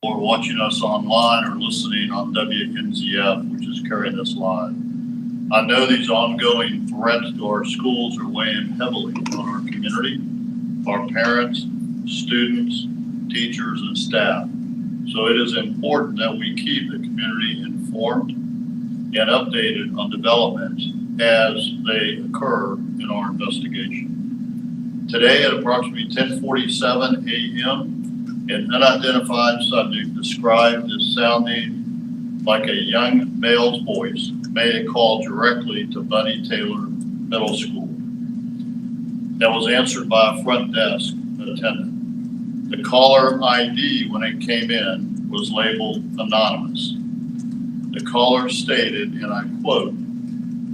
or watching us online or listening on WNZF, which is carrying this live. I know these ongoing threats to our schools are weighing heavily on our community, our parents, students, teachers, and staff. So it is important that we keep the community informed and updated on developments as they occur in our investigation. Today at approximately 10:47 a.m., an unidentified subject described as sounding like a young male's voice made a call directly to Bunny Taylor Middle School that was answered by a front desk attendant. The caller ID when it came in was labeled anonymous. The caller stated, and I quote,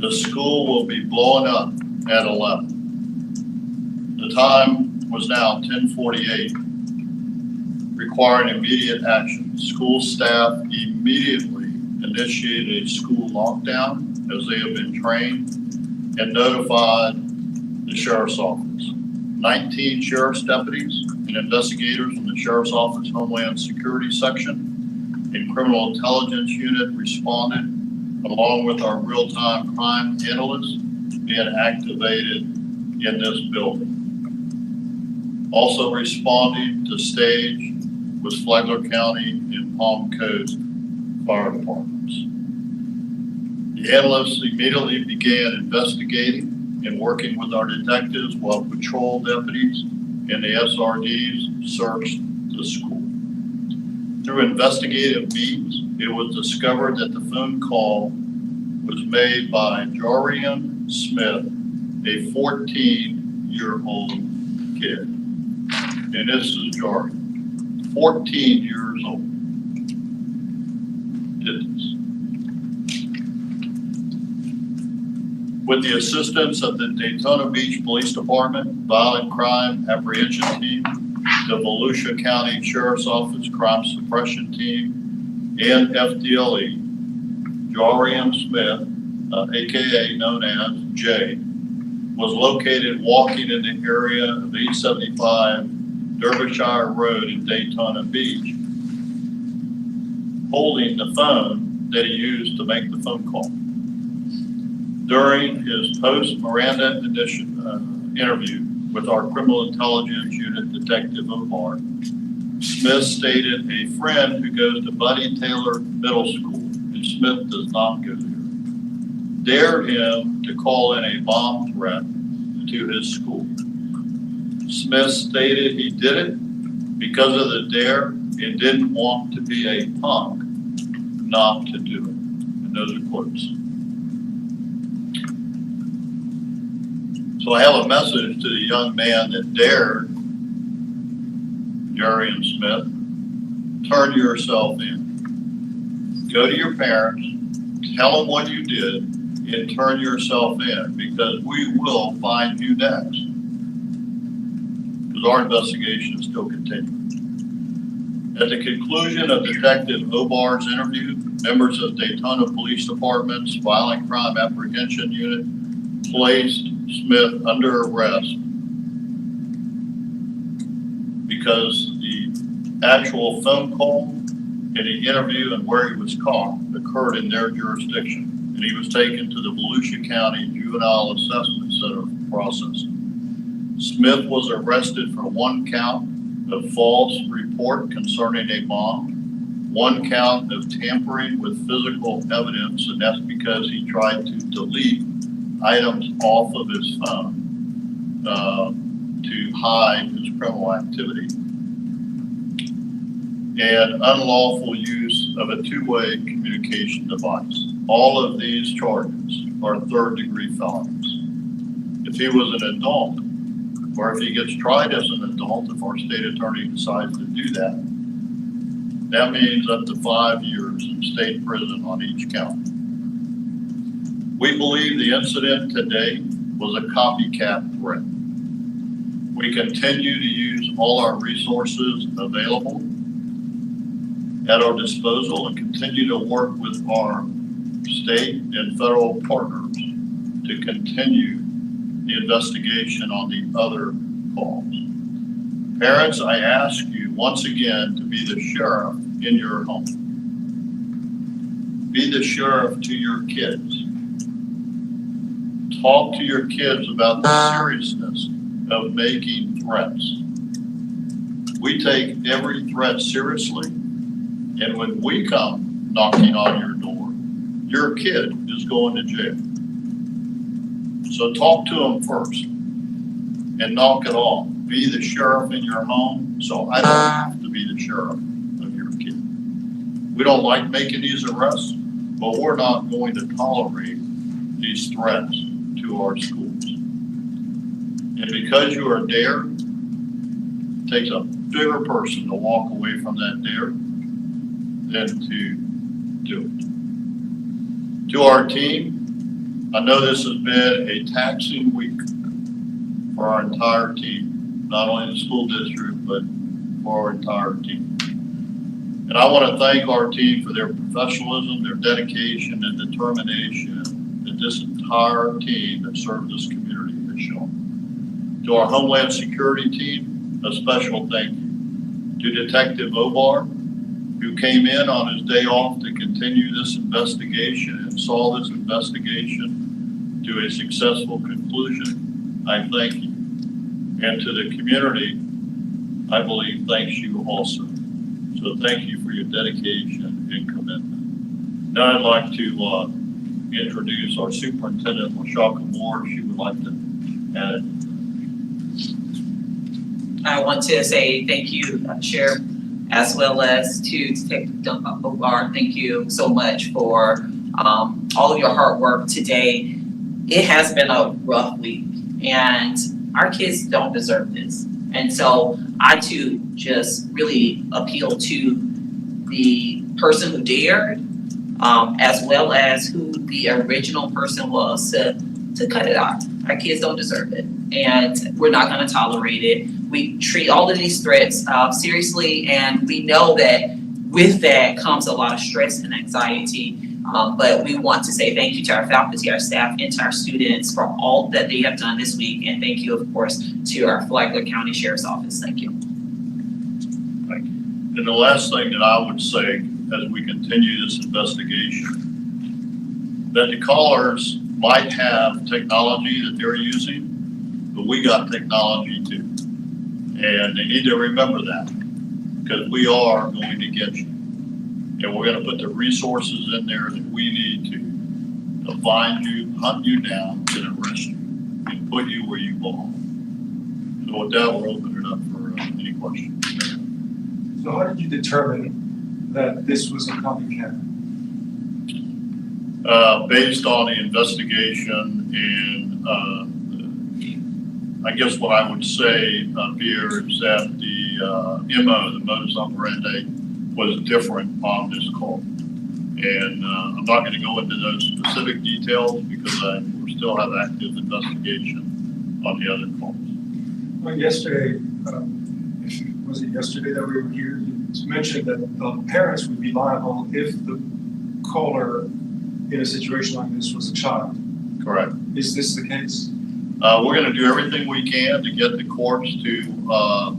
"The school will be blowing up at 11. The time was now 10:48, requiring immediate action. School staff immediately initiated a school lockdown as they have been trained and notified the sheriff's office. 19 sheriff's deputies and investigators from the sheriff's office Homeland Security section and criminal intelligence unit responded, along with our real-time crime analysts being activated in this building. Also responding to stage was Flagler County and Palm Coast fire departments. The analysts immediately began investigating and working with our detectives while patrol deputies and the SRDs searched the school. Through investigative means, it was discovered that the phone call was made by Jorian Smith, a 14-year-old kid. And this is Jorian, 14 years old. Did this. With the assistance of the Daytona Beach Police Department, Violent Crime Apprehension Team, the Volusia County Sheriff's Office Crime Suppression Team, and FDLE, Jorian Smith, AKA known as Jay, was located walking in the area of 875 Derbyshire Road in Daytona Beach, holding the phone that he used to make the phone call. During his post-Miranda interview with our criminal intelligence unit detective Omar, Smith stated a friend who goes to Bunny Taylor Middle School, and Smith does not go there, dared him to call in a bomb threat to his school. Smith stated he did it because of the dare and didn't want to be a punk not to do it. And those are quotes. So I have a message to the young man that dared Jorian Smith. Turn yourself in. Go to your parents, tell them what you did, and turn yourself in, because we will find you next. Because our investigation is still continuing. At the conclusion of Detective Obar's interview, members of Daytona Police Department's Violent Crime Apprehension Unit placed Smith under arrest because the actual phone call and the interview and where he was caught occurred in their jurisdiction, and he was taken to the Volusia County Juvenile Assessment Center for processing. Smith was arrested for one count of false report concerning a bomb, one count of tampering with physical evidence, and that's because he tried to delete items off of his phone to hide his criminal activity, and unlawful use of a two-way communication device. All of these charges are third-degree felonies. If he was an adult, or if he gets tried as an adult, if our state attorney decides to do that, that means up to 5 years in state prison on each count. We believe the incident today was a copycat threat. We continue to use all our resources available at our disposal and continue to work with our state and federal partners to continue the investigation on the other calls. Parents, I ask you once again to be the sheriff in your home. Be the sheriff to your kids. Talk to your kids about the seriousness of making threats. We take every threat seriously, and when we come knocking on your door, your kid is going to jail. So talk to them first and knock it off. Be the sheriff in your home, so I don't have to be the sheriff of your kid. We don't like making these arrests, but we're not going to tolerate these threats to our schools. And because you are a dare, it takes a bigger person to walk away from that dare than to do it. To our team, I know this has been a taxing week for our entire team, not only the school district, but for our entire team. And I want to thank our team for their professionalism, their dedication, and determination that this entire team that served this community has shown. To our Homeland Security team, a special thank you. To Detective Obar, who came in on his day off to continue this investigation and saw this investigation to a successful conclusion, I thank you. And to the community, I believe thanks you also. So thank you for your dedication and commitment. Now I'd like to introduce our Superintendent, LaShaka Moore. She would like to add. I want to say thank you, Sheriff, as well as to Detective Obar. Thank you so much for all of your hard work today. It has been a rough week, and our kids don't deserve this. And so I too just really appeal to the person who dared, as well as who the original person was to cut it off. Our kids don't deserve it, and we're not going to tolerate it. We treat all of these threats seriously, and we know that with that comes a lot of stress and anxiety. But we want to say thank you to our faculty, our staff, and to our students for all that they have done this week. And thank you, of course, to our Flagler County Sheriff's Office. Thank you. Thank you. And the last thing that I would say as we continue this investigation, that the callers might have technology that they're using, but we got technology too. And they need to remember that, because we are going to get you. And we're going to put the resources in there that we need to find you, hunt you down, and arrest you, and put you where you belong. So with that, we'll open it up for any questions. So how did you determine that this was a copycat? Based on the investigation and I guess what I would say up here is that the MO, the modus operandi, was different on this call. And I'm not going to go into those specific details because we still have active investigation on the other calls. Well, yesterday, was it yesterday that we were here? You mentioned that the parents would be liable if the caller in a situation like this was a child. Correct. Is this the case? We're going to do everything we can to get the courts to,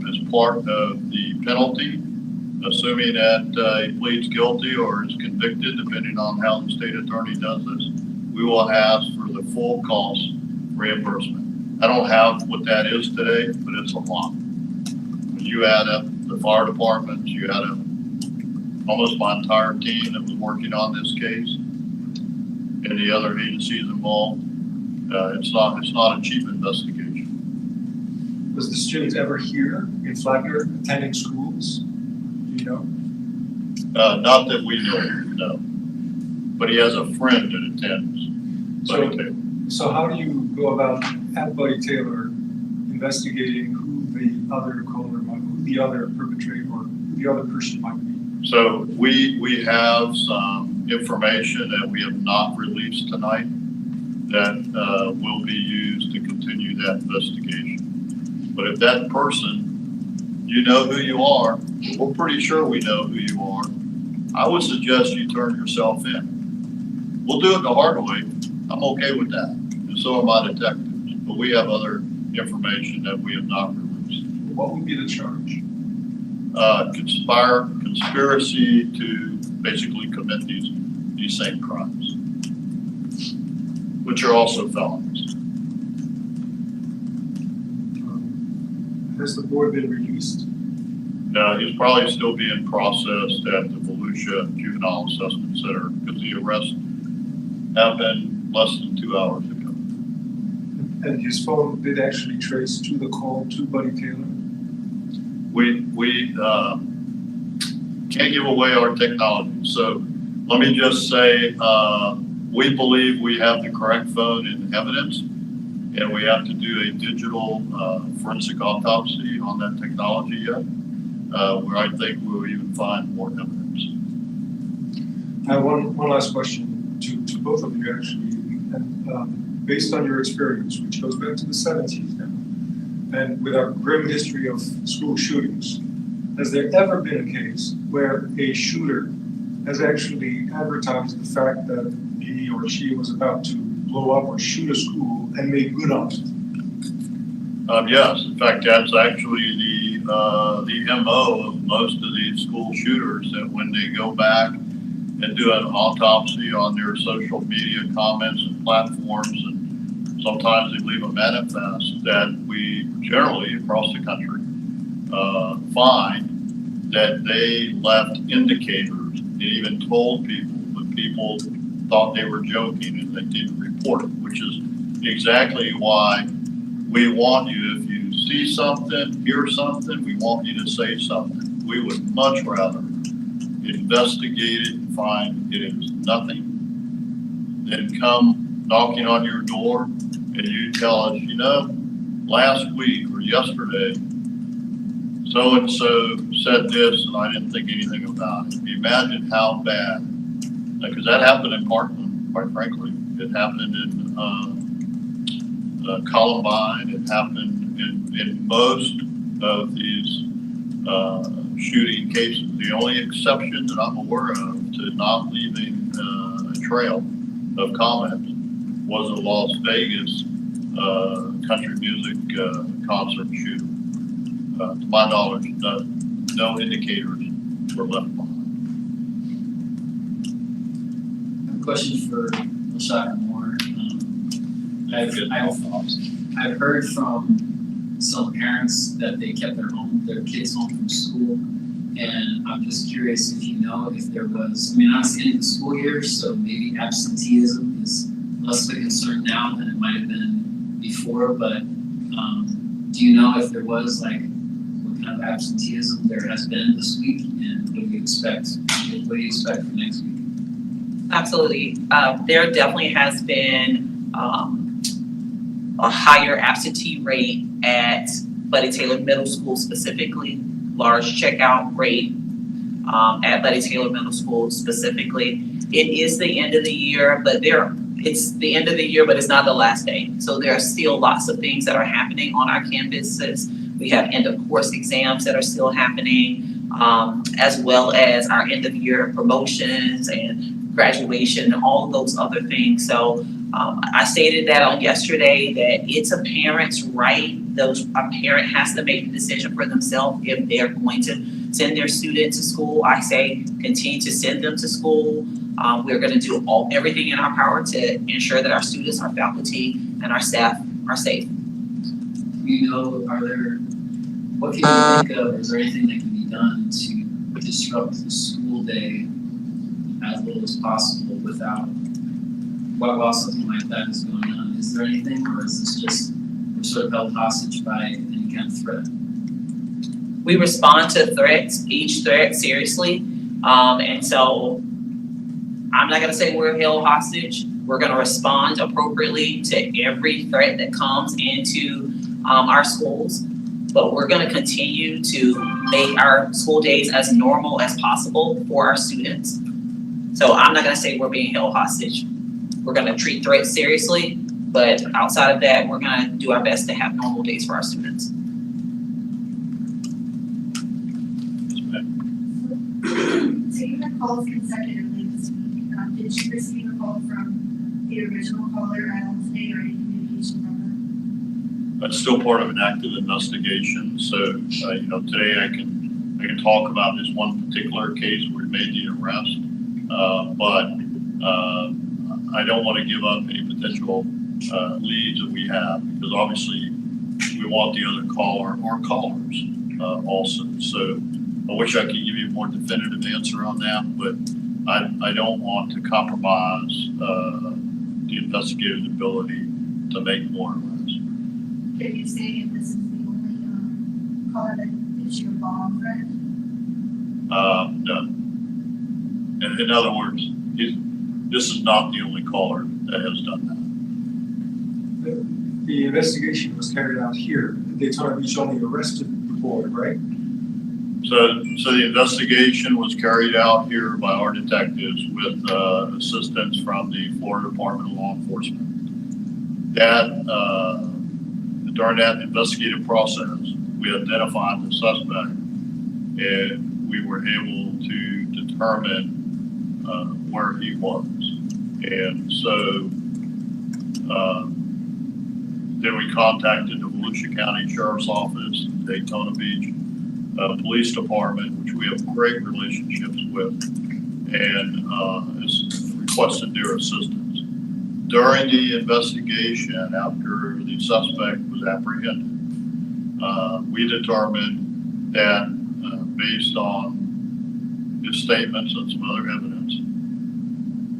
as part of the penalty, assuming that he pleads guilty or is convicted, depending on how the state attorney does this, we will ask for the full cost reimbursement. I don't have what that is today, but it's a lot. When you add up the fire departments, you add up almost my entire team that was working on this case and the other agencies involved, it's not a cheap investigation. Was the student ever here in Flagler attending schools? Do you know? Not that we know, no. But he has a friend that attends Buddy Taylor. So how do you go about at Buddy Taylor investigating who the other caller might, who the other perpetrator or who the other person might be? So we have some information that we have not released tonight that will be used to continue that investigation. But if that person, you know who you are, we're pretty sure we know who you are, I would suggest you turn yourself in. We'll do it the hard way. I'm okay with that. And so are my detectives. But we have other information that we have not released. What would be the charge? conspiracy to basically commit these same crimes, which are also felonies. Has the boy been released? No, he's probably still being processed at the Volusia Juvenile Assessment Center because the arrest happened less than 2 hours ago. And his phone did actually trace to the call to Buddy Taylor? We can't give away our technology. So let me just say, we believe we have the correct phone in evidence, and we have to do a digital forensic autopsy on that technology yet, where I think we'll even find more evidence. I have one last question to both of you, actually. And, based on your experience, which goes back to the 70s now, and with our grim history of school shootings, has there ever been a case where a shooter has actually advertised the fact that he or she was about to blow up or shoot a school and made good on it? Yes, in fact, that's actually the MO of most of these school shooters, that when they go back and do an autopsy on their social media comments and platforms, and sometimes they leave a manifest, that we generally across the country find that they left indicators. They even told people, but people thought they were joking and they didn't report it, which is exactly why we want you, if you see something, hear something, we want you to say something. We would much rather investigate it and find it is nothing than come knocking on your door and you tell us, you know, last week or yesterday, so-and-so said this and I didn't think anything about it. Imagine how bad, because that happened in Parkland, quite frankly. It happened in Columbine. It happened in most of these shooting cases. The only exception that I'm aware of to not leaving a trail of comment was a Las Vegas country music concert shooting. To my knowledge, no indicators were left behind. A question for Lashaka Moore. I've heard from some parents that they kept their kids home from school, and I'm just curious if you know if there was. I mean, I'm the end of the school year, so maybe absenteeism is less of a concern now than it might have been before. But do you know if there was what kind of absenteeism there has been this week, and what do you expect? What do you expect for next week? Absolutely. There definitely has been a higher absentee rate at Buddy Taylor Middle School specifically, large checkout rate at Buddy Taylor Middle School specifically. It is the end of the year, but it's the end of the year, but it's not the last day. So there are still lots of things that are happening on our campuses. We have end of course exams that are still happening, as well as our end of year promotions and graduation and all of those other things. So I stated that on yesterday that it's a parent's right. A parent has to make the decision for themselves if they're going to send their student to school. I say continue to send them to school. We're going to do everything in our power to ensure that our students, our faculty, and our staff are safe. You know, what can you think of? Is there anything that can be done to disrupt the school day as little as possible while something like that is going on? Is there anything, or is this just we're sort of held hostage by any kind of threat? We respond to threats, each threat seriously, and so I'm not going to say we're held hostage. We're going to respond appropriately to every threat that comes into our schools, but we're going to continue to make our school days as normal as possible for our students. So I'm not going to say we're being held hostage. We're going to treat threats seriously, but outside of that, we're going to do our best to have normal days for our students. So you had calls consecutively this week. Did you receive a call from the original caller at all today or any communication from them? That's still part of an active investigation. So, today I can I can talk about this one particular case where we made the arrest, but I don't want to give up any potential leads that we have, because obviously we want the other caller or callers also. So I wish I could give you a more definitive answer on that, but I don't want to compromise the investigator's ability to make more arrests. Can you say if this is the only caller that is your bomb threat? No. In other words, this is not the only caller that has done that. The investigation was carried out here. Daytona Beach only arrested the boy, right? So the investigation was carried out here by our detectives with assistance from the Florida Department of Law Enforcement. During that investigative process, we identified the suspect, and we were able to determine where he was. And so then we contacted the Volusia County Sheriff's Office, Daytona Beach Police Department, which we have great relationships with, and requested their assistance. During the investigation, after the suspect was apprehended, we determined that based on his statements and some other evidence,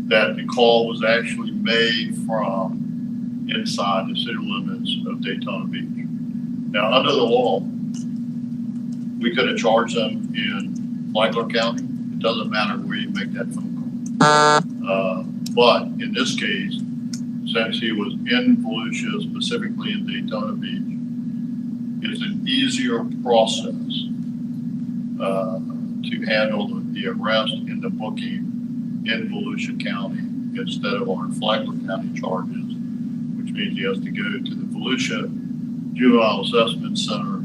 that the call was actually made from inside the city limits of Daytona Beach. Now, under the law, we could have charged them in Flagler County. It doesn't matter where you make that phone call. But in this case, since he was in Volusia, specifically in Daytona Beach, it's an easier process to handle the arrest and the booking in Volusia County instead of our Flagler County charges, which means he has to go to the Volusia Juvenile Assessment Center,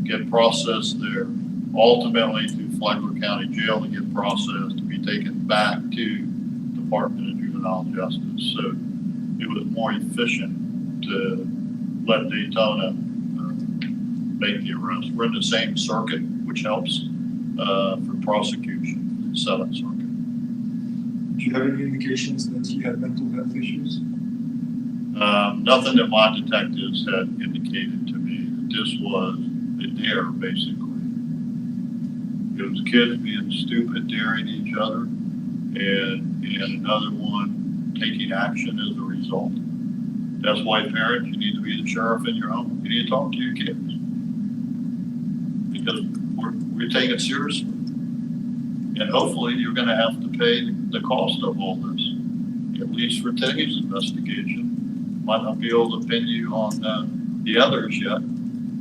get processed there, ultimately to Flagler County Jail to get processed, to be taken back to Department of Juvenile Justice. So it was more efficient to let Daytona make the arrest. We're in the same circuit, which helps for prosecution, 7th Circuit. Do you have any indications that he had mental health issues? Nothing that my detectives had indicated to me. This was a dare, basically. It was kids being stupid, daring each other, and another one taking action as a result. That's why, parents, you need to be the sheriff in your home. You need to talk to your kids, because we're taking it seriously. And hopefully you're going to have to pay the cost of all this, at least for today's investigation. Might not be able to pin you on the others yet,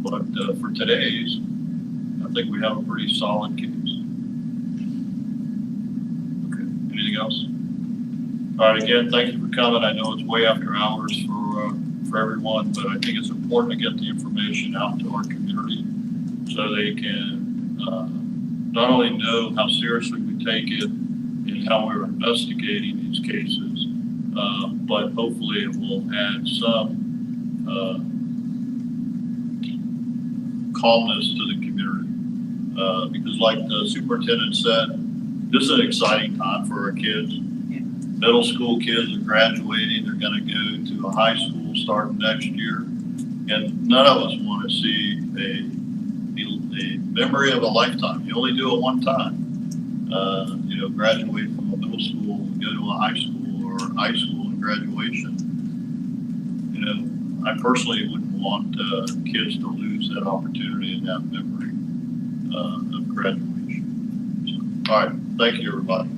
but for today's, I think we have a pretty solid case. Okay, anything else? All right, again, thank you for coming. I know it's way after hours for everyone, but I think it's important to get the information out to our community so they can not only know how seriously we take it and how we're investigating these cases, but hopefully it will add some calmness to the community. Because like the superintendent said, this is an exciting time for our kids. Yeah. Middle school kids are graduating. They're going to go to a high school starting next year. And none of us want to see a memory of a lifetime. You only do it one time. Graduate from a middle school and go to a high school, or high school and graduation. I personally wouldn't want kids to lose that opportunity and that memory of graduation. So, all right, thank you, everybody.